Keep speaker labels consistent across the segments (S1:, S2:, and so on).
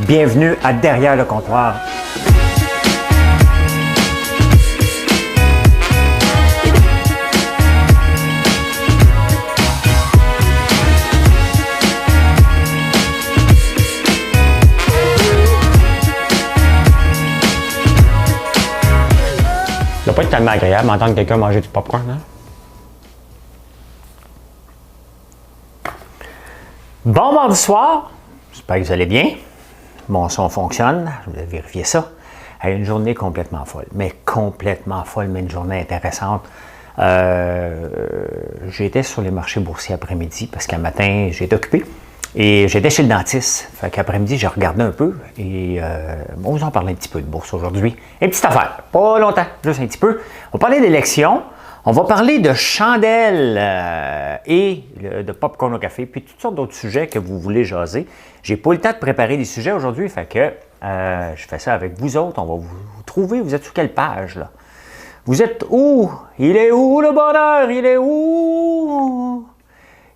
S1: Bienvenue à Derrière le comptoir. Ça doit pas être tellement agréable d'entendre quelqu'un manger du popcorn, hein? Bon mardi soir, j'espère que vous allez bien. Mon son fonctionne, je vais vérifier ça. Une journée complètement folle, mais une journée intéressante. J'étais sur les marchés boursiers après-midi parce qu'un matin, j'étais occupé et j'étais chez le dentiste. Fait qu'après-midi, j'ai regardé un peu et on va vous en parler un petit peu de bourse aujourd'hui. Une petite affaire, pas longtemps, juste un petit peu. On va parler d'élections. On va parler de chandelles et de popcorn au café, puis toutes sortes d'autres sujets que vous voulez jaser. J'ai pas eu le temps de préparer des sujets aujourd'hui, fait que je fais ça avec vous autres. On va vous trouver. Vous êtes sur quelle page, là? Vous êtes où? Il est où le bonheur? Il est où?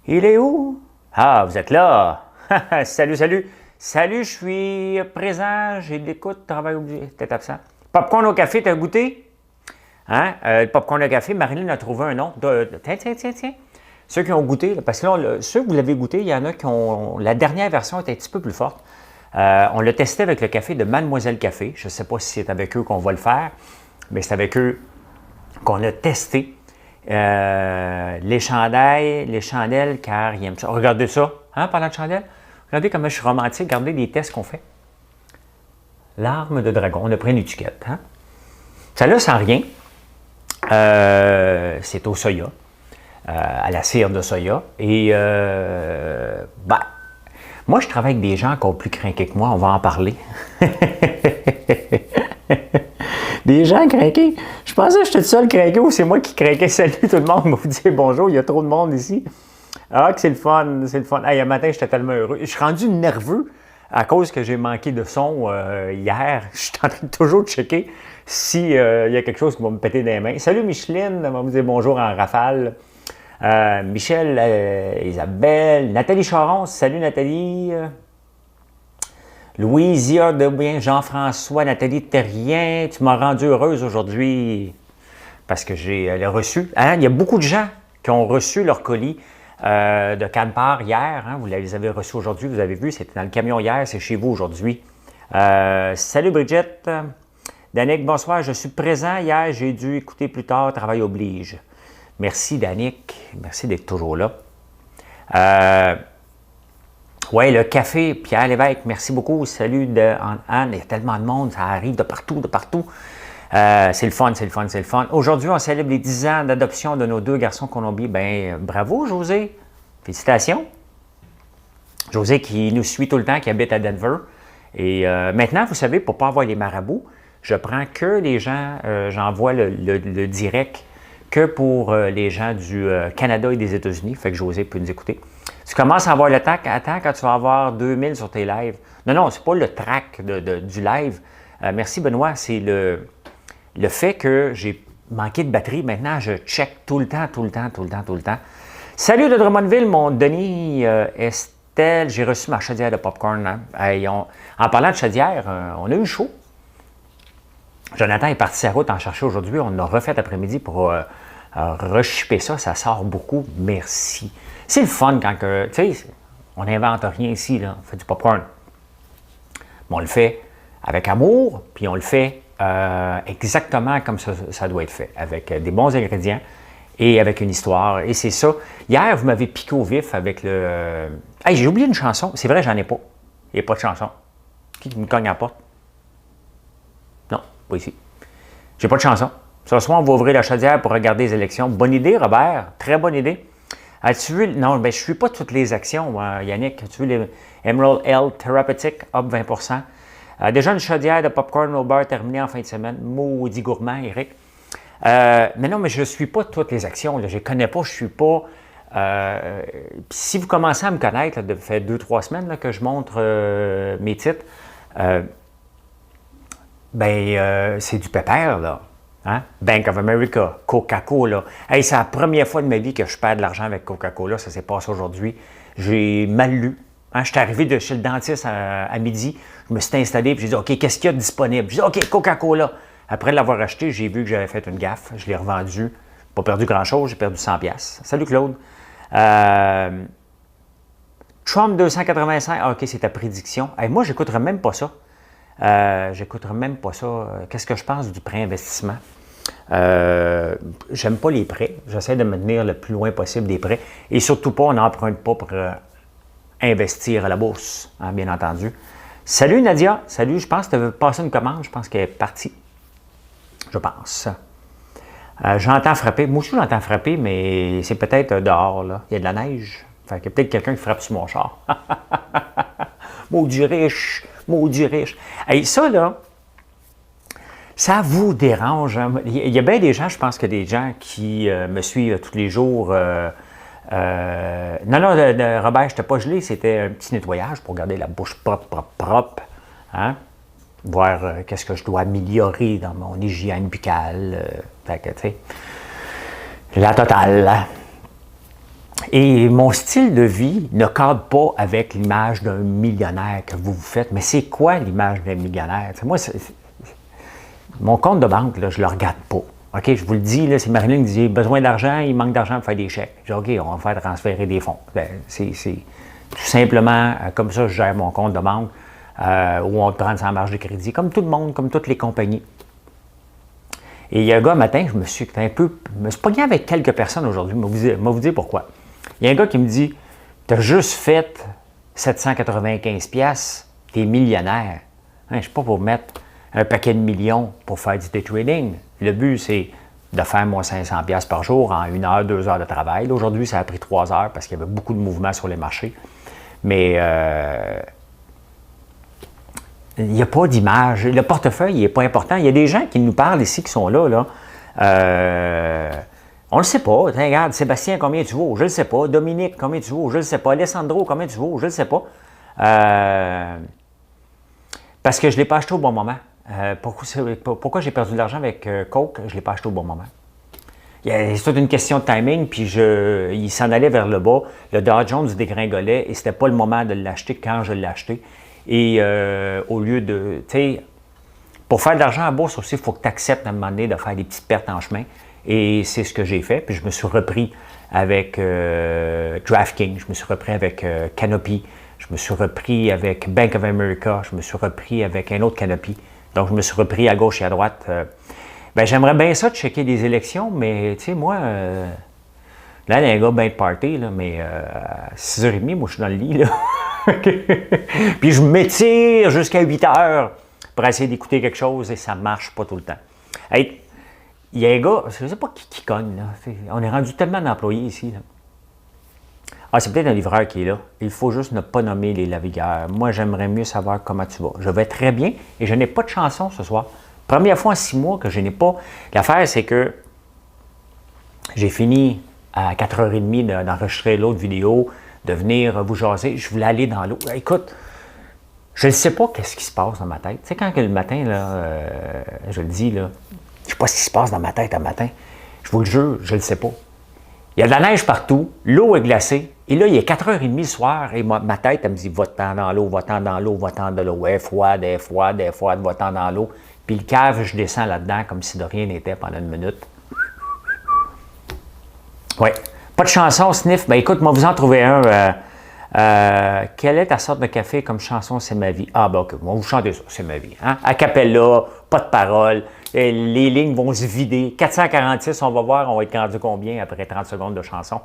S1: Il est où? Ah, vous êtes là! Salut, salut! Salut, je suis présent, j'ai de l'écoute, travail obligé. T'es absent. Popcorn au café, t'as goûté? Hein? Le popcorn de café, Marilyn a trouvé un nom. Tiens. Ceux qui ont goûté, parce que là, ceux que vous l'avez goûté, il y en a qui ont. La dernière version est un petit peu plus forte. On l'a testé avec le café de Mademoiselle Café. Je ne sais pas si c'est avec eux qu'on va le faire, mais c'est avec eux qu'on a testé les chandelles, car ils aiment ça. Regardez ça, hein, parlant de chandelles. Regardez comment je suis romantique. Regardez les tests qu'on fait. L'arme de dragon. On a pris une étiquette. Hein? Celle-là, sans rien. C'est au soya, à la cire de soya. Et moi, je travaille avec des gens encore plus crinqués que moi, on va en parler. Des gens crinqués. Je pensais que j'étais le seul crinqué ou c'est moi qui crinquais. Salut tout le monde, vous dire bonjour, il y a trop de monde ici. Ah, que c'est le fun, c'est le fun. Hey, un matin, j'étais tellement heureux. Je suis rendu nerveux à cause que j'ai manqué de son hier. Je suis en train de toujours checker s'il y a quelque chose qui va me péter des mains. Salut Micheline, on va vous dire bonjour en rafale. Michel, Isabelle, Nathalie Charon, salut Nathalie. Louisia Debien, Jean-François, Nathalie Terrien, tu m'as rendu heureuse aujourd'hui parce que j'ai reçu. Hein, il y a beaucoup de gens qui ont reçu leur colis de Canpar hier. Hein, vous les avez reçus aujourd'hui, vous avez vu, c'était dans le camion hier, c'est chez vous aujourd'hui. Salut Brigitte. Danick, bonsoir, je suis présent hier, j'ai dû écouter plus tard, travail oblige. Merci Danick, merci d'être toujours là. Oui, le café, Pierre Lévesque, merci beaucoup, salut Anne, il y a tellement de monde, ça arrive de partout. C'est le fun. Aujourd'hui, on célèbre les 10 ans d'adoption de nos deux garçons colombiens. Ben, bravo José, félicitations. José qui nous suit tout le temps, qui habite à Denver. Et maintenant, vous savez, pour ne pas avoir les marabouts, je prends que les gens, j'envoie le direct que pour les gens du Canada et des États-Unis. Fait que José peut nous écouter. Tu commences à avoir le track. Attends, quand tu vas avoir 2000 sur tes lives. Non, c'est pas le track du live. Merci Benoît, c'est le fait que j'ai manqué de batterie. Maintenant, je check tout le temps. Salut de Drummondville, mon Denis, Estelle. J'ai reçu ma chaudière de popcorn. Hein. En parlant de chaudière, on a eu chaud. Jonathan est parti sa route en chercher aujourd'hui. On a refait après-midi pour reshipper ça. Ça sort beaucoup. Merci. C'est le fun quand, tu sais, on n'invente rien ici, là. On fait du popcorn. Mais on le fait avec amour, puis on le fait exactement comme ça doit être fait, avec des bons ingrédients et avec une histoire. Et c'est ça. Hier, vous m'avez piqué au vif avec le... Hey, j'ai oublié une chanson. C'est vrai, j'en ai pas. Il n'y a pas de chanson. Qui me cogne à la porte? Non, pas ici. J'ai pas de chanson. Ce soir, on va ouvrir la chaudière pour regarder les élections. Bonne idée, Robert. Très bonne idée. As-tu vu? Non, ben, je ne suis pas toutes les actions, Yannick. As-tu vu les Emerald L Therapeutic, up 20%? Déjà une chaudière de popcorn au beurre terminée en fin de semaine. Maudit gourmand, Eric. Mais non, mais je ne suis pas toutes les actions. Là. Je ne connais pas, je ne suis pas... si vous commencez à me connaître, ça fait 2-3 semaines là, que je montre mes titres, c'est du pépère, là. Hein? Bank of America, Coca-Cola. Hey, c'est la première fois de ma vie que je perds de l'argent avec Coca-Cola. Ça s'est passé aujourd'hui. J'ai mal lu. Hein, je suis arrivé de chez le dentiste à midi, je me suis installé, puis j'ai dit, OK, qu'est-ce qu'il y a de disponible? J'ai dit, OK, Coca-Cola. Après l'avoir acheté, j'ai vu que j'avais fait une gaffe, je l'ai revendu. Pas perdu grand-chose, j'ai perdu 100$. Salut Claude. Trump 285, OK, c'est ta prédiction. Hey, moi, j'écouterais même pas ça. J'écouterais même pas ça. Qu'est-ce que je pense du pré-investissement? J'aime pas les prêts. J'essaie de me tenir le plus loin possible des prêts. Et surtout pas, on n'emprunte pas pour investir à la bourse, hein, bien entendu. Salut Nadia. Salut, je pense que tu avais passé une commande. Je pense qu'elle est partie. Je pense. J'entends frapper. Moi aussi, j'entends frapper, mais c'est peut-être dehors, là. Il y a de la neige. Fait qu'il y a peut-être quelqu'un qui frappe sur mon char. Maudit riche, maudit riche. Hey, ça, là, ça vous dérange. Hein? Il y a bien des gens, je pense que des gens qui me suivent tous les jours. Non, Robert, je n'étais pas gelé, c'était un petit nettoyage pour garder la bouche propre. Hein? Voir qu'est-ce que je dois améliorer dans mon hygiène buccale. Fait que, tu sais, la totale. Et mon style de vie ne cadre pas avec l'image d'un millionnaire que vous vous faites. Mais c'est quoi l'image d'un millionnaire? T'sais, moi, mon compte de banque, là, je ne le regarde pas. OK, je vous le dis, là, c'est Marilyn qui dit besoin d'argent, il manque d'argent pour faire des chèques. Je dis OK, on va faire transférer des fonds. C'est tout simplement comme ça que je gère mon compte de banque où on te prend sans marge de crédit, comme tout le monde, comme toutes les compagnies. Et il y a un gars, un matin, je me suis pogné avec quelques personnes aujourd'hui, je vais vous dire pourquoi. Il y a un gars qui me dit tu as juste fait 795$, tu es millionnaire. Hein, je ne suis pas pour mettre un paquet de millions pour faire du day trading. Le but, c'est de faire moins 500$ par jour en 1 heure, 2 heures de travail. Aujourd'hui, ça a pris 3 heures parce qu'il y avait beaucoup de mouvements sur les marchés. Mais il n'y a pas d'image. Le portefeuille n'est pas important. Il y a des gens qui nous parlent ici, qui sont là. On ne le sait pas. Regarde, Sébastien, combien tu vaux? Je ne le sais pas. Dominique, combien tu vaux? Je ne le sais pas. Alessandro, combien tu vaux? Je ne le sais pas. Parce que je ne l'ai pas acheté au bon moment. Pourquoi j'ai perdu de l'argent avec Coke? Je ne l'ai pas acheté au bon moment. C'est toute une question de timing, puis il s'en allait vers le bas. Le Dow Jones dégringolait et ce n'était pas le moment de l'acheter quand je l'ai acheté. Et au lieu de... Tu sais, pour faire de l'argent à bourse aussi, il faut que tu acceptes à un moment donné de faire des petites pertes en chemin. Et c'est ce que j'ai fait. Puis je me suis repris avec DraftKings, je me suis repris avec Canopy, je me suis repris avec Bank of America, je me suis repris avec un autre Canopy. Donc je me suis repris à gauche et à droite. J'aimerais bien ça de checker les élections, mais tu sais, moi, là, il y a un gars bien de party, là, mais à 6h30, moi, je suis dans le lit, là. Puis je m'étire jusqu'à 8h pour essayer d'écouter quelque chose et ça ne marche pas tout le temps. Hey, il y a un gars, je ne sais pas qui cogne, là. On est rendu tellement d'employés ici, là. Ah, c'est peut-être un livreur qui est là. Il faut juste ne pas nommer les lavigueurs. Moi, j'aimerais mieux savoir comment tu vas. Je vais très bien et je n'ai pas de chanson ce soir. Première fois en 6 mois que je n'ai pas. L'affaire, c'est que j'ai fini à 4h30 d'enregistrer l'autre vidéo, de venir vous jaser. Je voulais aller dans l'eau. Écoute, je ne sais pas qu'est-ce qui se passe dans ma tête. Tu sais, quand le matin, là, je le dis, là, je ne sais pas ce qui se passe dans ma tête un matin. Je vous le jure, je ne le sais pas. Il y a de la neige partout, l'eau est glacée, et là, il est 4h30 le soir, et ma tête, elle me dit « Va-t'en dans l'eau, va-t'en dans l'eau, va-t'en dans l'eau. Elle est froide, elle est froide, elle est froide, va-t'en dans l'eau. » Puis le cave, je descends là-dedans comme si de rien n'était pendant 1 minute. Oui. Pas de chanson, Sniff. Ben écoute, moi, vous en trouvez un. Quelle est ta sorte de café comme chanson, c'est ma vie? Ah, ben ok, on va vous chanter ça, c'est ma vie. Hein? A cappella, pas de paroles. Les lignes vont se vider. 446, on va voir, on va être rendu combien après 30 secondes de chanson.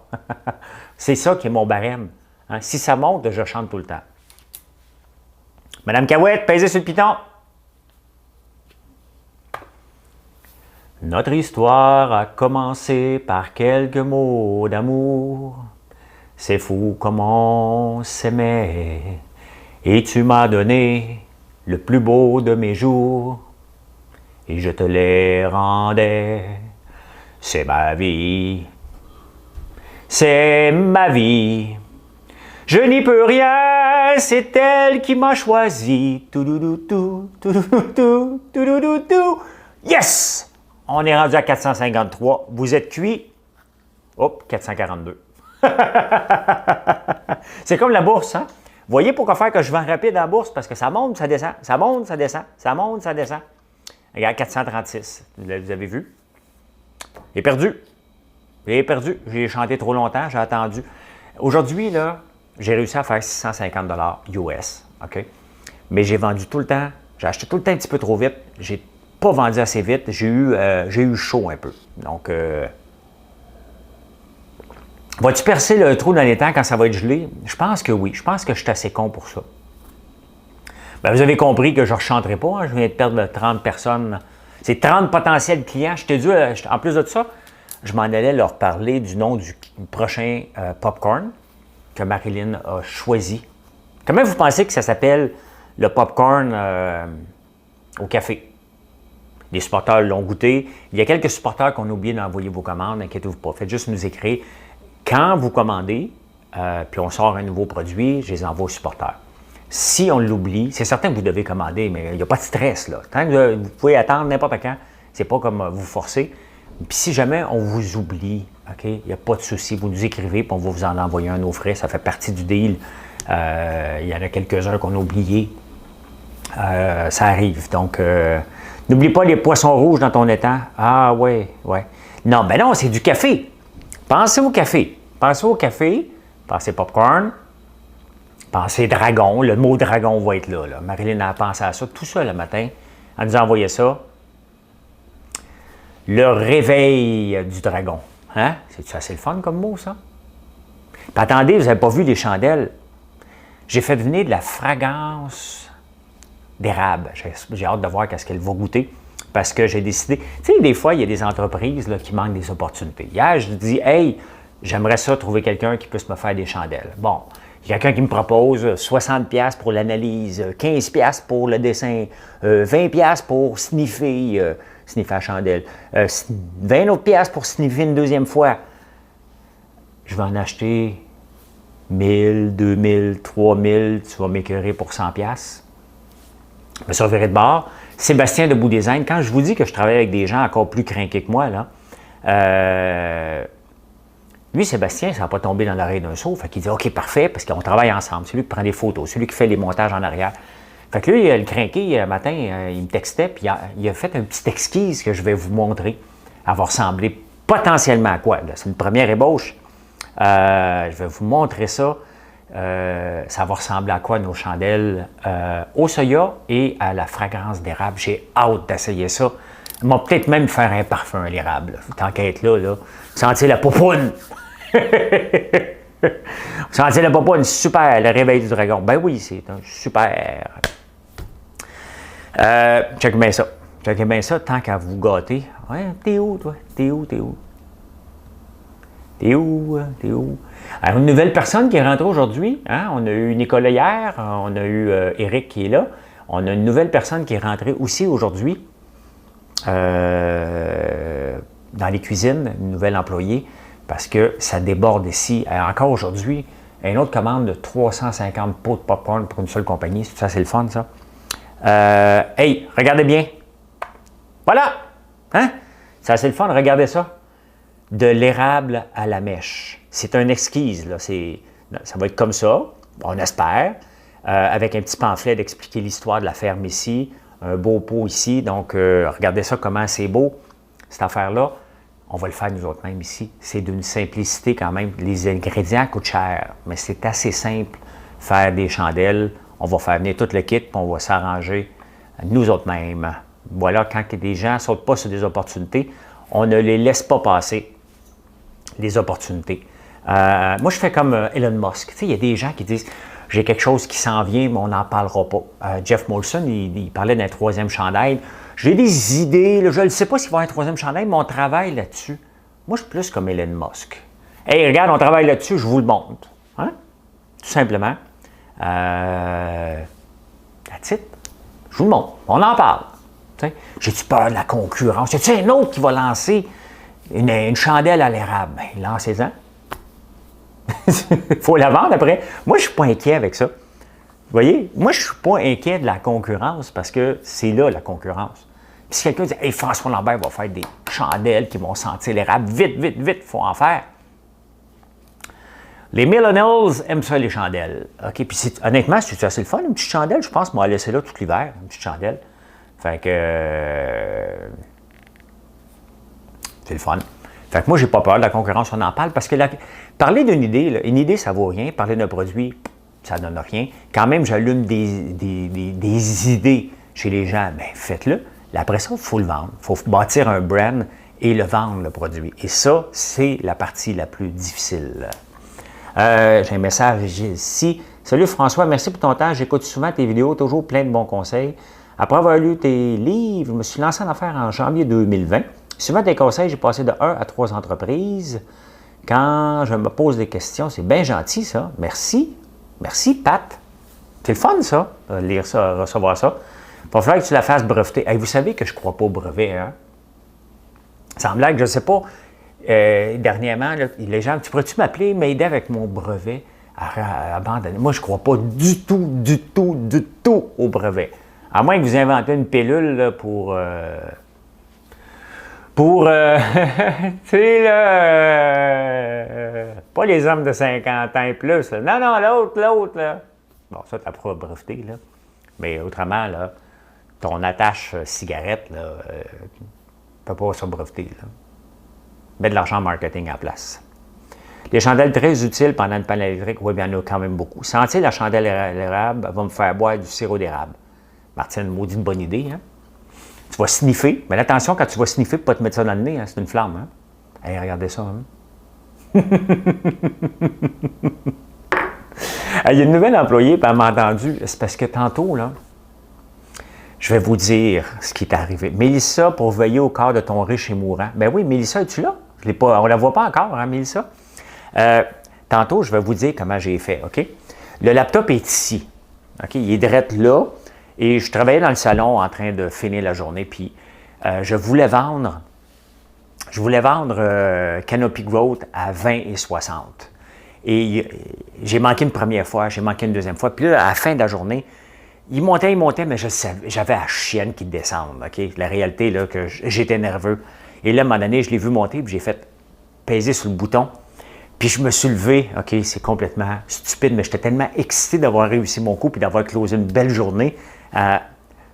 S1: C'est ça qui est mon barème. Hein? Si ça monte, je chante tout le temps. Madame Cahouette, pèsez sur le piton. Notre histoire a commencé par quelques mots d'amour. C'est fou comment on s'aimait. Et tu m'as donné le plus beau de mes jours. Et je te les rendais. C'est ma vie. C'est ma vie. Je n'y peux rien, c'est elle qui m'a choisi. Tout. Yes! On est rendu à 453. Vous êtes cuit? Hop, 442. C'est comme la bourse, hein? Voyez pourquoi faire que je vends rapide en bourse? Parce que ça monte, ça descend, ça monte, ça descend, ça monte, ça descend. Regarde, 436, vous avez vu? J'ai perdu. J'ai perdu. J'ai chanté trop longtemps, j'ai attendu. Aujourd'hui, là, j'ai réussi à faire 650 US, OK? Mais j'ai vendu tout le temps, j'ai acheté tout le temps un petit peu trop vite. J'ai pas vendu assez vite. J'ai eu chaud un peu. Donc, vas-tu percer le trou dans les temps quand ça va être gelé? Je pense que oui. Je pense que je suis assez con pour ça. Bien, vous avez compris que je ne rechanterai pas. Hein? Je viens de perdre 30 personnes. C'est 30 potentiels clients. Je t'ai dit, en plus de ça, je m'en allais leur parler du nom du prochain popcorn que Marilyn a choisi. Comment vous pensez que ça s'appelle le popcorn au café? Les supporters l'ont goûté. Il y a quelques supporters qu'on a oublié d'envoyer vos commandes. Inquiétez-vous pas. Faites juste nous écrire. Quand vous commandez, puis on sort un nouveau produit, je les envoie aux supporters. Si on l'oublie, c'est certain que vous devez commander, mais il n'y a pas de stress, là. Tant que vous pouvez attendre n'importe quand, c'est pas comme vous forcer. Puis si jamais on vous oublie, OK, il n'y a pas de souci, vous nous écrivez, puis on va vous en envoyer un aux frais, ça fait partie du deal. Il y en a quelques-uns qu'on a oubliés. Ça arrive. Donc, n'oublie pas les poissons rouges dans ton étang. Ah, ouais. Non, ben non, c'est du café. Pensez au café. Pensez au café, pensez popcorn, pensez dragon. Le mot dragon va être là. Marilyn a pensé à ça tout ça le matin. Elle nous a envoyé ça. Le réveil du dragon. Hein? C'est assez le fun comme mot, ça? Puis attendez, vous n'avez pas vu les chandelles. J'ai fait venir de la fragrance d'érable. J'ai hâte de voir qu'est-ce qu'elle va goûter. Parce que j'ai décidé... Tu sais, des fois, il y a des entreprises là, qui manquent des opportunités. Hier, je dis, hey, j'aimerais ça trouver quelqu'un qui puisse me faire des chandelles. Bon, il y a quelqu'un qui me propose 60$ pour l'analyse, 15$ pour le dessin, 20$ pour sniffer la chandelle, 20 autres piastres pour sniffer une deuxième fois. Je vais en acheter 1000, 2000, 3000, tu vas m'écœurer pour 100$. Je me servirai de bord. Sébastien de Bout Design, quand je vous dis que je travaille avec des gens encore plus crinqués que moi, là, lui, Sébastien, ça n'a pas tombé dans l'oreille d'un sourd. Fait qu'il dit, OK, parfait, parce qu'on travaille ensemble. C'est lui qui prend des photos, c'est lui qui fait les montages en arrière. Fait que lui, le crinqué, un matin, il me textait, puis il a fait un petit esquisse que je vais vous montrer. Elle va ressembler potentiellement à quoi? C'est une première ébauche. Je vais vous montrer ça. Ça va ressembler à quoi nos chandelles au soya et à la fragrance d'érable. J'ai hâte d'essayer ça. On va peut-être même faire un parfum à l'érable. Tant qu'à être là, sentez la popoune. Sentez la popoune, super, le réveil du dragon. Ben oui, c'est un super. Checkez bien ça. Checkez bien ça, tant qu'à vous gâter. Ouais, t'es où, toi? T'es où? Alors, une nouvelle personne qui est rentrée aujourd'hui. Hein? On a eu Nicolas hier, on a eu Eric qui est là. On a une nouvelle personne qui est rentrée aussi aujourd'hui dans les cuisines, une nouvelle employée, parce que ça déborde ici. Encore aujourd'hui, une autre commande de 350 pots de popcorn pour une seule compagnie. Ça, c'est le fun, ça. Hey, regardez bien. Voilà! Hein? Ça, c'est le fun, regardez ça. De l'érable à la mèche. C'est un esquisse, là. Ça va être comme ça, on espère, avec un petit pamphlet d'expliquer l'histoire de la ferme ici, un beau pot ici. Donc, regardez ça, comment c'est beau, cette affaire-là. On va le faire nous autres mêmes ici. C'est d'une simplicité quand même. Les ingrédients coûtent cher, mais c'est assez simple faire des chandelles. On va faire venir tout le kit, puis on va s'arranger nous autres mêmes. Voilà, quand des gens ne sautent pas sur des opportunités, on ne les laisse pas passer, les opportunités. Moi, je fais comme Elon Musk. Tu sais, il y a des gens qui disent « J'ai quelque chose qui s'en vient, mais on n'en parlera pas. » Jeff Molson, il parlait d'un troisième chandail. J'ai des idées, là, je ne sais pas s'il va y avoir un troisième chandail, mais on travaille là-dessus. Moi, je suis plus comme Elon Musk. « Hey, regarde, on travaille là-dessus, je vous le montre. Hein? » Tout simplement. That's it. Je vous le montre. On en parle. J'ai-tu peur de la concurrence? Y a-t-il un autre qui va lancer une chandelle à l'érable? Bien, lancez-en. Il faut la vendre après. Moi, je ne suis pas inquiet avec ça. Vous voyez? Moi, je ne suis pas inquiet de la concurrence parce que c'est là la concurrence. Puis si quelqu'un dit « Hey, François Lambert va faire des chandelles qui vont sentir l'érable, vite, il faut en faire. » Les millennials aiment ça, les chandelles. OK, puis honnêtement, c'est assez le fun, une petite chandelle, je pense, moi, laisser là tout l'hiver, une petite chandelle. Fait que... c'est le fun. Fait que moi, j'ai pas peur de la concurrence, on en parle, parce que parler d'une idée, là, une idée, ça vaut rien. Parler d'un produit, ça donne rien. Quand même, j'allume des idées chez les gens, bien, faites-le. Après ça, il faut le vendre. Il faut bâtir un brand et le vendre, le produit. Et ça, c'est la partie la plus difficile. J'ai un message ici. Salut François, merci pour ton temps. J'écoute souvent tes vidéos, toujours plein de bons conseils. Après avoir lu tes livres, je me suis lancé en affaires en janvier 2020. Suivant tes conseils, j'ai passé de 1 à 3 entreprises. Quand je me pose des questions, c'est bien gentil ça. Merci. Merci, Pat. C'est le fun, ça, de lire ça, recevoir ça. Il va falloir que tu la fasses breveter. Hey, vous savez que je ne crois pas au brevet, hein? Sans blague, je ne sais pas. Dernièrement, là, les gens, tu pourrais-tu m'appeler, m'aider avec mon brevet à abandonner? Moi, je ne crois pas du tout au brevet. À moins que vous inventez une pilule là, pour tu sais, là, pas les hommes de 50 ans et plus. Là. Non, l'autre, là. Bon, ça, tu pourras breveter, là. Mais autrement, là, ton attache cigarette, là, tu ne peux pas se breveter, là. Mets de l'argent en marketing en place. Les chandelles très utiles pendant une panne électrique, oui, bien, il y en a quand même beaucoup. Sentir la chandelle érable va me faire boire du sirop d'érable. Martine, maudite bonne idée, hein? Tu vas sniffer, mais attention, quand tu vas sniffer, pour ne pas te mettre ça dans le nez, hein, c'est une flamme. Hein? Hey, regardez ça. Hein? Il y a une nouvelle employée, puis elle m'a entendu, c'est parce que tantôt, là, je vais vous dire ce qui est arrivé. Mélissa, pour veiller au corps de ton riche et mourant. Ben oui, Mélissa, es-tu là? On ne la voit pas encore, hein, Mélissa? Tantôt, je vais vous dire comment j'ai fait, OK? Le laptop est ici. OK? Il est direct là. Et je travaillais dans le salon en train de finir la journée, puis je voulais vendre Canopy Growth à 20 et 60. Et j'ai manqué une première fois, j'ai manqué une deuxième fois. Puis là, à la fin de la journée, il montait, mais j'avais la chienne qui descende. OK? La réalité, là, que j'étais nerveux. Et là, à un moment donné, je l'ai vu monter, puis j'ai fait peser sur le bouton. Puis je me suis levé. OK, c'est complètement stupide, mais j'étais tellement excité d'avoir réussi mon coup, puis d'avoir closé une belle journée. Fait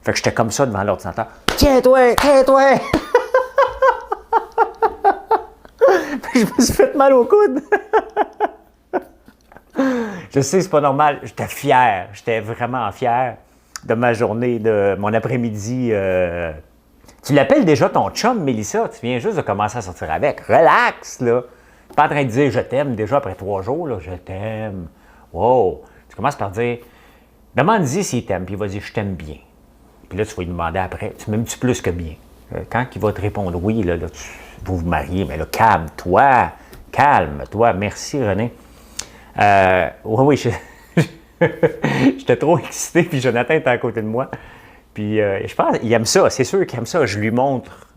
S1: que j'étais comme ça devant l'ordinateur. Tiens-toi! Je me suis fait mal au coude. Je sais, c'est pas normal. J'étais fier. J'étais vraiment fier de ma journée, de mon après-midi. Tu l'appelles déjà ton chum, Mélissa. Tu viens juste de commencer à sortir avec. Relax, là. Tu n'es pas en train de dire « je t'aime » déjà après 3 jours. Là. « Je t'aime. » Wow. Tu commences par dire « demande-y s'il t'aime. » Puis il va dire « je t'aime bien. » Puis là, tu vas lui demander après « tu m'aimes-tu plus que bien? » Quand il va te répondre « oui », là, vous vous mariez. Mais là, calme-toi. Calme-toi. Merci, René. Oui, j'étais trop excité. Puis Jonathan était à côté de moi. Puis je pense qu'il aime ça. C'est sûr qu'il aime ça. Je lui montre...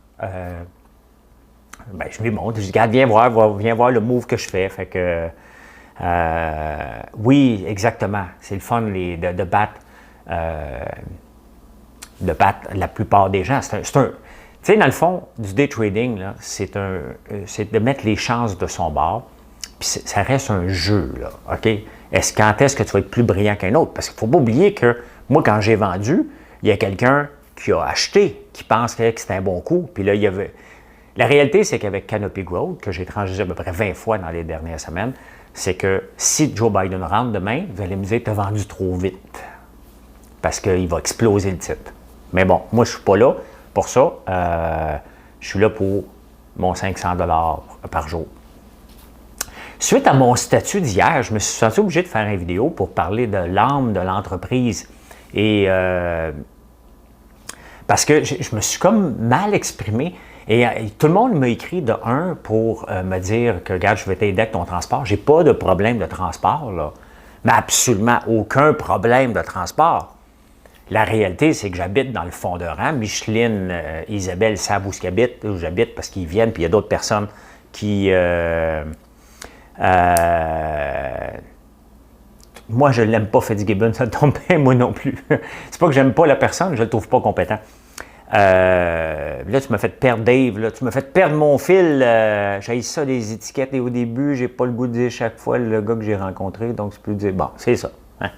S1: je lui montre, je dis, regarde, viens voir le move que je fais. Fait que, oui, exactement. C'est le fun de battre la plupart des gens. Tu sais, dans le fond, du day trading, là, c'est de mettre les chances de son bord. Puis ça reste un jeu, là, OK? Quand est-ce que tu vas être plus brillant qu'un autre? Parce qu'il ne faut pas oublier que moi, quand j'ai vendu, il y a quelqu'un qui a acheté, qui pense que c'était un bon coup. Puis là, il y avait... La réalité, c'est qu'avec Canopy Growth, que j'ai transgé à peu près 20 fois dans les dernières semaines, c'est que si Joe Biden rentre demain, vous allez me dire que tu as vendu trop vite. Parce qu'il va exploser le titre. Mais bon, moi, je ne suis pas là pour ça. Je suis là pour mon 500 $ par jour. Suite à mon statut d'hier, je me suis senti obligé de faire une vidéo pour parler de l'âme de l'entreprise. Et parce que je me suis comme mal exprimé. Et tout le monde m'a écrit de un pour me dire que, regarde, je vais t'aider avec ton transport. J'ai pas de problème de transport, là. Mais absolument aucun problème de transport. La réalité, c'est que j'habite dans le fond de rang. Micheline, Isabelle savent où j'habite parce qu'ils viennent. Puis il y a d'autres personnes qui... moi, je ne l'aime pas, Fitzgibbon. Ça tombe bien, moi non plus. C'est pas que j'aime pas la personne, je le trouve pas compétent. Là, tu m'as fait perdre Dave, là, tu m'as fait perdre mon fil. J'ai ça des étiquettes et au début, j'ai pas le goût de dire chaque fois le gars que j'ai rencontré, donc tu peux dire, bon, c'est ça. Hein.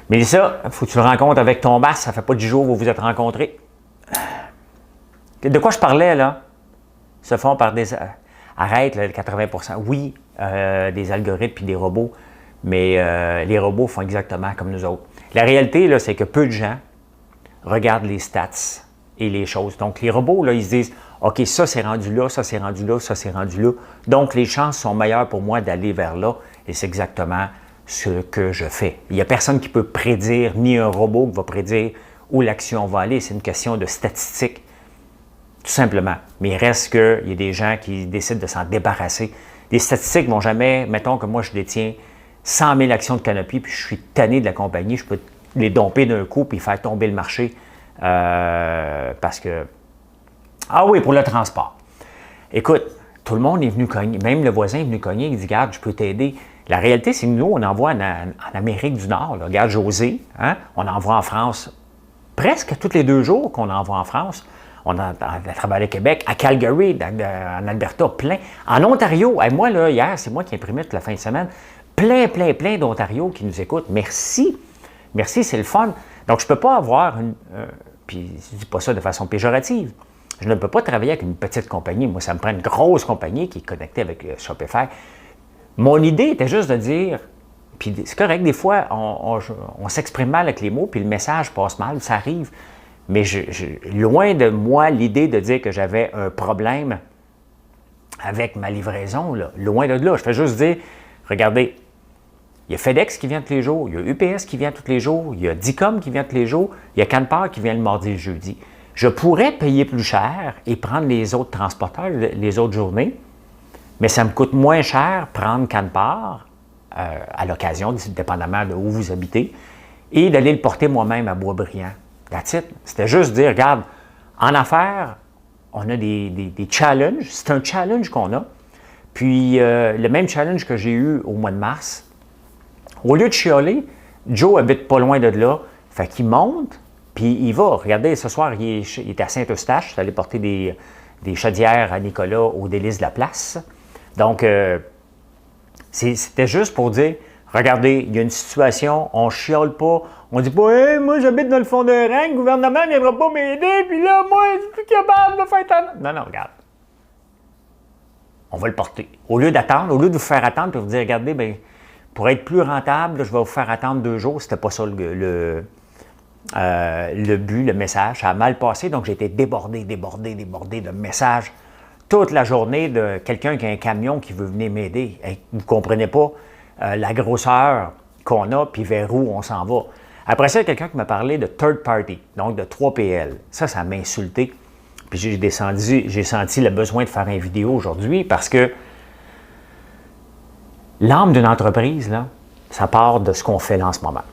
S1: Mais ça, il faut que tu le rencontres avec ton boss, ça fait pas 10 jours que vous vous êtes rencontrés. De quoi je parlais, là? Se font par des... Arrête, là, le 80%. Oui, des algorithmes puis des robots, mais les robots font exactement comme nous autres. La réalité, là, c'est que peu de gens regardent les stats et les choses. Donc, les robots, là, ils se disent, OK, ça, c'est rendu là, ça, c'est rendu là, ça, c'est rendu là. Donc, les chances sont meilleures pour moi d'aller vers là. Et c'est exactement ce que je fais. Il n'y a personne qui peut prédire, ni un robot qui va prédire où l'action va aller. C'est une question de statistiques, tout simplement. Mais il reste qu'il y a des gens qui décident de s'en débarrasser. Les statistiques ne vont jamais, mettons que moi, je détiens 100 000 actions de Canopy, puis je suis tanné de la compagnie, je peux les domper d'un coup puis faire tomber le marché parce que... Ah oui, pour le transport. Écoute, tout le monde est venu cogner, même le voisin est venu cogner, il dit, regarde, je peux t'aider. La réalité, c'est que nous, on envoie en Amérique du Nord, là, regarde José, hein, on envoie en France presque tous les 2 jours qu'on envoie en France. On a travaillé à Québec, à Calgary, en Alberta, plein. En Ontario, moi, là, hier, c'est moi qui imprimais toute la fin de semaine. Plein d'Ontario qui nous écoutent. Merci. Merci, c'est le fun. Donc, je ne peux pas avoir une... puis, je ne dis pas ça de façon péjorative. Je ne peux pas travailler avec une petite compagnie. Moi, ça me prend une grosse compagnie qui est connectée avec Shopify. Mon idée était juste de dire... Puis, c'est correct, des fois, on s'exprime mal avec les mots, puis le message passe mal, ça arrive. Mais loin de moi l'idée de dire que j'avais un problème avec ma livraison, là. Loin de là. Je fais juste dire, regardez, il y a FedEx qui vient tous les jours, il y a UPS qui vient tous les jours, il y a Dicom qui vient tous les jours, il y a Canpar qui vient le mardi et le jeudi. Je pourrais payer plus cher et prendre les autres transporteurs les autres journées, mais ça me coûte moins cher prendre Canpar à l'occasion, dépendamment de où vous habitez, et d'aller le porter moi-même à Boisbriand. That's it. C'était juste dire, regarde, en affaires, on a des challenges. C'est un challenge qu'on a. Puis, le même challenge que j'ai eu au mois de mars, au lieu de chialer, Joe habite pas loin de là. Fait qu'il monte, puis il va. Regardez, ce soir, il est à Saint-Eustache. Je suis allé porter des chaudières à Nicolas au Délices de la Place. Donc, c'était juste pour dire, regardez, il y a une situation, on ne chiale pas, on ne dit pas, hey, moi j'habite dans le fond d'un rang, le gouvernement ne viendra pas m'aider, puis là, moi, je suis plus capable de faire tant. Non, regarde. On va le porter. Au lieu d'attendre, au lieu de vous faire attendre, puis vous dire, regardez, bien, pour être plus rentable, là, je vais vous faire attendre 2 jours. C'était pas ça le but, le message. Ça a mal passé, donc j'ai été débordé de messages toute la journée de quelqu'un qui a un camion qui veut venir m'aider. Hey, vous ne comprenez pas la grosseur qu'on a, puis vers où on s'en va. Après ça, il y a quelqu'un qui m'a parlé de third party, donc de 3PL. Ça m'a insulté. Puis j'ai senti le besoin de faire une vidéo aujourd'hui parce que l'âme d'une entreprise, là, ça part de ce qu'on fait là en ce moment.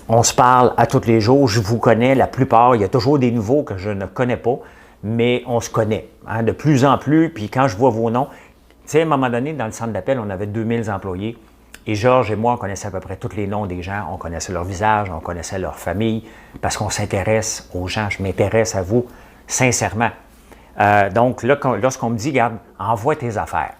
S1: On se parle à tous les jours, je vous connais la plupart, il y a toujours des nouveaux que je ne connais pas, mais on se connaît hein, de plus en plus. Puis quand je vois vos noms, tu sais, à un moment donné, dans le centre d'appel, on avait 2000 employés. Et Georges et moi, on connaissait à peu près tous les noms des gens. On connaissait leur visage, on connaissait leur famille, parce qu'on s'intéresse aux gens. Je m'intéresse à vous, sincèrement. Donc, là, lorsqu'on me dit, regarde, envoie tes affaires.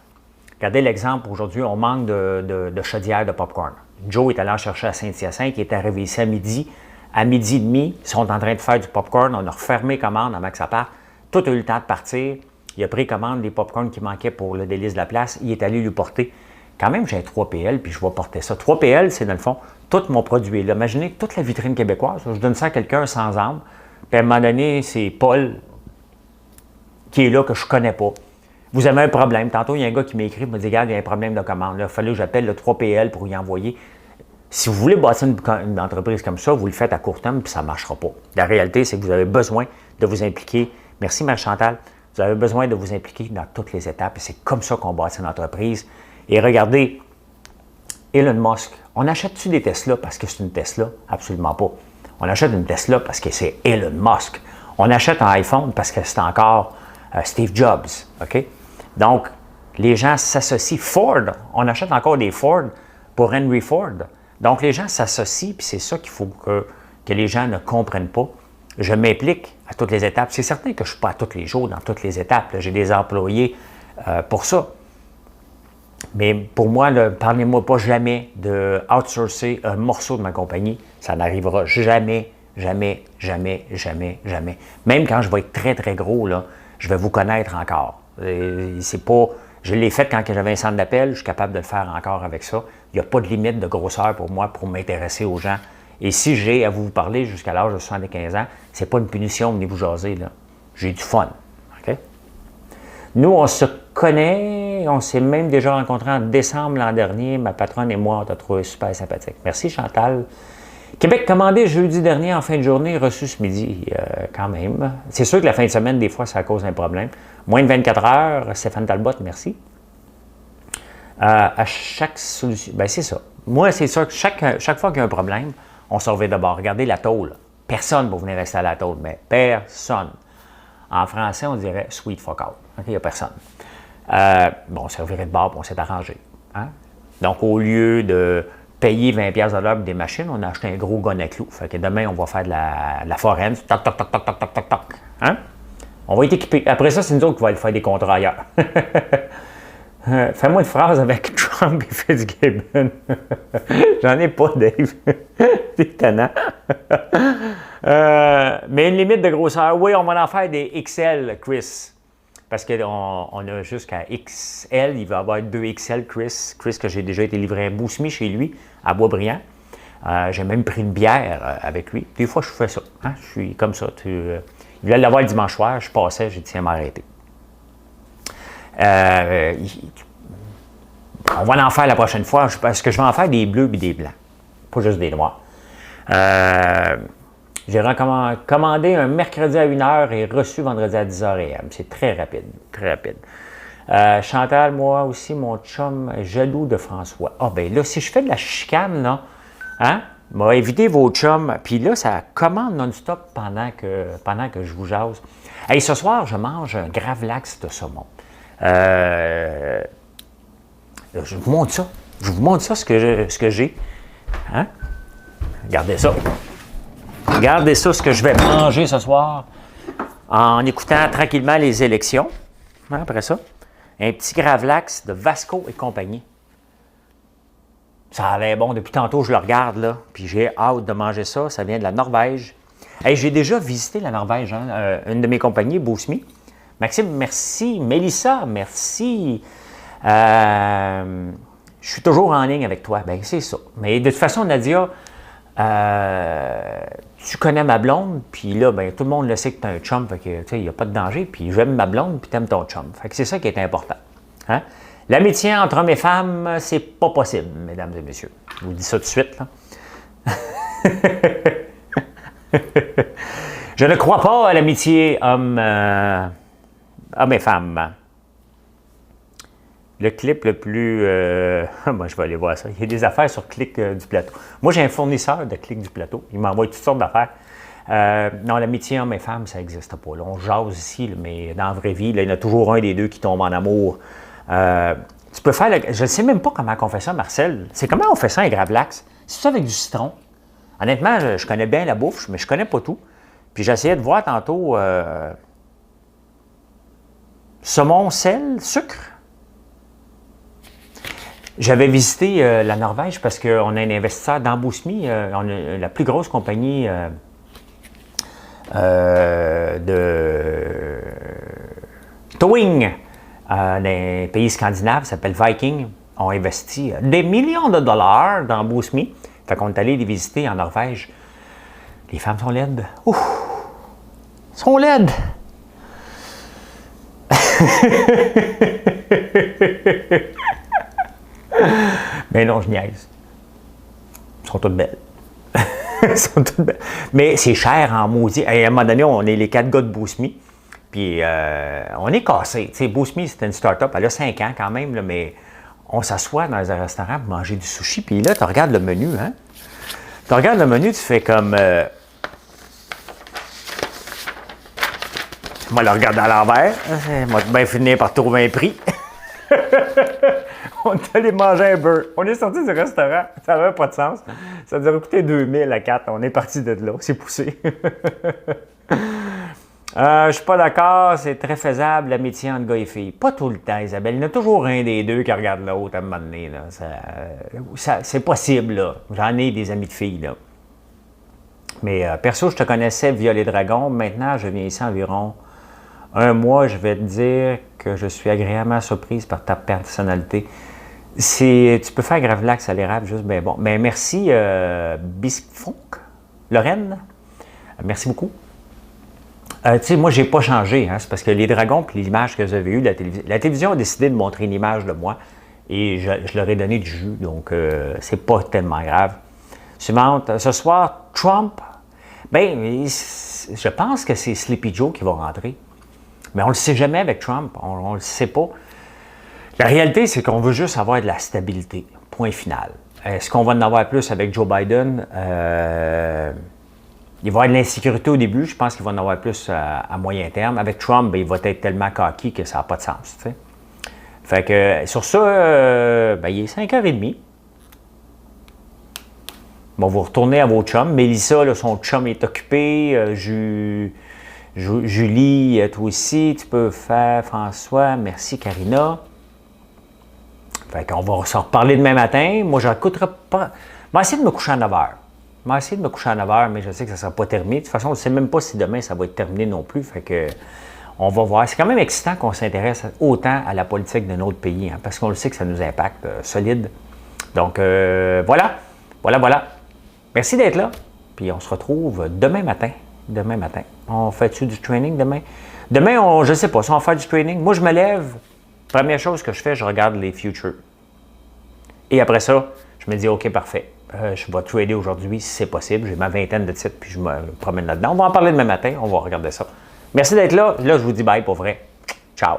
S1: Regardez l'exemple, aujourd'hui, on manque de chaudières de popcorn. Joe est allé en chercher à Saint-Hyacinthe, qui est arrivé ici à midi. À midi et demi, ils sont en train de faire du popcorn. On a refermé commande avant que ça parte. Tout a eu le temps de partir. Il a pris commande des popcorn qui manquaient pour le Délice de la Place. Il est allé lui porter. Quand même, j'ai un 3PL, puis je vais porter ça. 3PL, c'est dans le fond, tout mon produit est là. Imaginez toute la vitrine québécoise. Je donne ça à quelqu'un sans âme. Puis à un moment donné, c'est Paul qui est là, que je ne connais pas. Vous avez un problème. Tantôt, il y a un gars qui m'écrit, il me dit, regarde, il y a un problème de commande. Là, il fallait que j'appelle le 3PL pour y envoyer. Si vous voulez bâtir une entreprise comme ça, vous le faites à court terme, puis ça ne marchera pas. La réalité, c'est que vous avez besoin de vous impliquer. Merci, Marie-Chantal. Vous avez besoin de vous impliquer dans toutes les étapes. Et c'est comme ça qu'on bâtit une entreprise. Et regardez, Elon Musk, on achète-tu des Tesla parce que c'est une Tesla? Absolument pas. On achète une Tesla parce que c'est Elon Musk. On achète un iPhone parce que c'est encore Steve Jobs. OK? Donc, les gens s'associent. Ford, on achète encore des Ford pour Henry Ford. Donc, les gens s'associent, puis c'est ça qu'il faut que les gens ne comprennent pas. Je m'implique à toutes les étapes. C'est certain que je ne suis pas à tous les jours dans toutes les étapes. J'ai des employés pour ça. Mais pour moi, parlez-moi pas jamais de outsourcer un morceau de ma compagnie. Ça n'arrivera jamais, jamais, jamais, jamais, jamais. Même quand je vais être très, très gros, là, je vais vous connaître encore. C'est pas... Je l'ai fait quand j'avais un centre d'appel, je suis capable de le faire encore avec ça. Il n'y a pas de limite de grosseur pour moi pour m'intéresser aux gens. Et si j'ai à vous parler jusqu'à l'âge de 75 ans, c'est pas une punition, venez vous jaser, là. J'ai du fun. OK? Nous, on se connaît, on s'est même déjà rencontrés en décembre l'an dernier. Ma patronne et moi, on t'a trouvé super sympathique. Merci Chantal. Québec commandé jeudi dernier en fin de journée, reçu ce midi quand même. C'est sûr que la fin de semaine, des fois, ça cause un problème. Moins de 24 heures, Stéphane Talbot, merci. À chaque solution, bien c'est ça. Moi, c'est sûr que chaque fois qu'il y a un problème, on se revient d'abord. Regardez la tôle. Personne ne va venir rester à la tôle, mais personne. En français, on dirait « sweet fuck out ». OK, il n'y a personne. Bon, on s'est reviré de bord et on s'est arrangé. Hein? Donc, au lieu de payer 20$ de l'heure pour des machines, on a acheté un gros gun à clous. Fait que demain, on va faire de la foraine. Toc, toc, toc, toc, toc, toc, toc, toc. Hein? On va être équipés. Après ça, c'est nous autres qui va aller faire des contrats ailleurs. Fais-moi une phrase avec Trump et Fitzgibbon. J'en ai pas, Dave. C'est étonnant. Mais une limite de grosseur. Oui, on va en faire des XL, Chris. Parce qu'on a jusqu'à XL. Il va y avoir 2 XL, Chris. Chris, que j'ai déjà été livré un Bousmi chez lui, à Boisbriand. J'ai même pris une bière avec lui. Des fois, je fais ça. Hein? Je suis comme ça. Il voulait l'avoir le dimanche soir. Je passais, j'ai dit, tiens, m'arrêter. On va en faire la prochaine fois, parce que je vais en faire des bleus et des blancs, pas juste des noirs. J'ai commandé un mercredi à 1h et reçu vendredi à 10h AM. C'est très rapide, très rapide. Chantal, moi aussi, mon chum jaloux de François. Ah ben là, si je fais de la chicane, là, hein, m'a évité vos chums, puis là, ça commande non-stop pendant que je vous jase. Hey, ce soir, je mange un gravlax de saumon. Je vous montre ça. Je vous montre ça, ce que j'ai. Hein? Regardez ça. Regardez ça, ce que je vais manger ce soir en écoutant tranquillement les élections. Hein, après ça, un petit gravlax de Vasco et compagnie. Ça a l'air bon. Depuis tantôt, je le regarde, là. Puis j'ai hâte de manger ça. Ça vient de la Norvège. Hey, j'ai déjà visité la Norvège, hein, une de mes compagnies, Bousmi. Maxime, merci. Mélissa, merci. Je suis toujours en ligne avec toi. Bien, c'est ça. Mais de toute façon, Nadia, tu connais ma blonde, puis là, ben, tout le monde le sait que tu as un chum, fait que, il n'y a pas de danger, puis j'aime ma blonde, puis tu aimes ton chum. Fait que c'est ça qui est important. Hein? L'amitié entre hommes et femmes, c'est pas possible, mesdames et messieurs. Je vous dis ça tout de suite, là. Je ne crois pas à l'amitié homme et femmes. Le clip le plus... moi, je vais aller voir ça. Il y a des affaires sur Clic du Plateau. Moi, j'ai un fournisseur de Clic du Plateau. Il m'envoie toutes sortes d'affaires. Non, l'amitié homme et femme, ça n'existe pas. Là, on jase ici, là, mais dans la vraie vie, là, il y en a toujours un des deux qui tombe en amour. Tu peux faire... Je ne sais même pas comment on fait ça, Marcel. C'est comment on fait ça, un gravlax? C'est ça avec du citron. Honnêtement, je connais bien la bouffe, mais je ne connais pas tout. Puis j'essayais de voir tantôt... saumon, sel, sucre. J'avais visité la Norvège parce qu'on a un investisseur dans Bousmi. On a la plus grosse compagnie de towing dans les pays scandinaves, ça s'appelle Viking. On investit des millions de dollars dans Bousmi. Fait qu'on est allé les visiter en Norvège. Les femmes sont laides. Ouf! Sont laides! Mais non, je niaise. Elles sont toutes belles. Elles sont toutes belles. Mais c'est cher en maudit. À un moment donné, on est les 4 gars de Bousmi. Puis on est cassés. Tu sais, Bousmi, c'était une start-up. Elle a 5 ans quand même, là, mais on s'assoit dans un restaurant pour manger du sushi. Puis là, tu regardes le menu. Hein? Tu regardes le menu, tu fais comme... Moi, le regarder à l'envers. Moi, bien finir par trouver un prix. On est allé manger un beurre. On est sorti du restaurant. Ça n'avait pas de sens. Ça nous aurait coûté 2000 à 4. On est parti de là. C'est poussé. Je suis pas d'accord. C'est très faisable, l'amitié entre gars et filles. Pas tout le temps, Isabelle. Il y en a toujours un des deux qui regarde l'autre à un moment donné. Là. C'est possible. Là. J'en ai des amis de filles. Là. Mais perso, je te connaissais via les dragons. Maintenant, je viens ici environ un mois. Je vais te dire que je suis agréablement surprise par ta personnalité. Tu peux faire Gravelax à l'érable, juste bien bon. Mais merci, Bisfonk, Lorraine. Merci beaucoup. Tu sais, moi, j'ai pas changé. Hein, c'est parce que les dragons et l'image que vous avez eue, la télévision a décidé de montrer une image de moi et je leur ai donné du jus. Donc, c'est pas tellement grave. Suivante. Ce soir, Trump. Bien, je pense que c'est Sleepy Joe qui va rentrer. Mais on ne le sait jamais avec Trump. On ne le sait pas. La réalité, c'est qu'on veut juste avoir de la stabilité. Point final. Est-ce qu'on va en avoir plus avec Joe Biden? Il va y avoir de l'insécurité au début. Je pense qu'il va en avoir plus à moyen terme. Avec Trump, bien, il va être tellement cocky que ça n'a pas de sens. T'sais. Fait que sur ça, il est 5h30. Bon, vous retournez à vos chums. Mélissa, là, son chum est occupé. Julie, toi aussi, tu peux faire. François, merci, Karina. Fait qu'on va s'en reparler demain matin. Moi, je n'écouterai pas. Je vais essayer de me coucher à 9h. Je vais essayer de me coucher à 9h, mais je sais que ça ne sera pas terminé. De toute façon, on ne sait même pas si demain, ça va être terminé non plus. Fait que on va voir. C'est quand même excitant qu'on s'intéresse autant à la politique de notre pays, hein, parce qu'on le sait que ça nous impacte solide. Donc, voilà. Merci d'être là. Puis on se retrouve demain matin. Demain matin. On fait-tu du training demain? Demain, je ne sais pas si on va faire du training. Moi, je me lève. Première chose que je fais, je regarde les futures. Et après ça, je me dis, OK, parfait. Je vais trader aujourd'hui si c'est possible. J'ai ma vingtaine de titres, puis je me promène là-dedans. On va en parler demain matin. On va regarder ça. Merci d'être là. Là, je vous dis bye pour vrai. Ciao.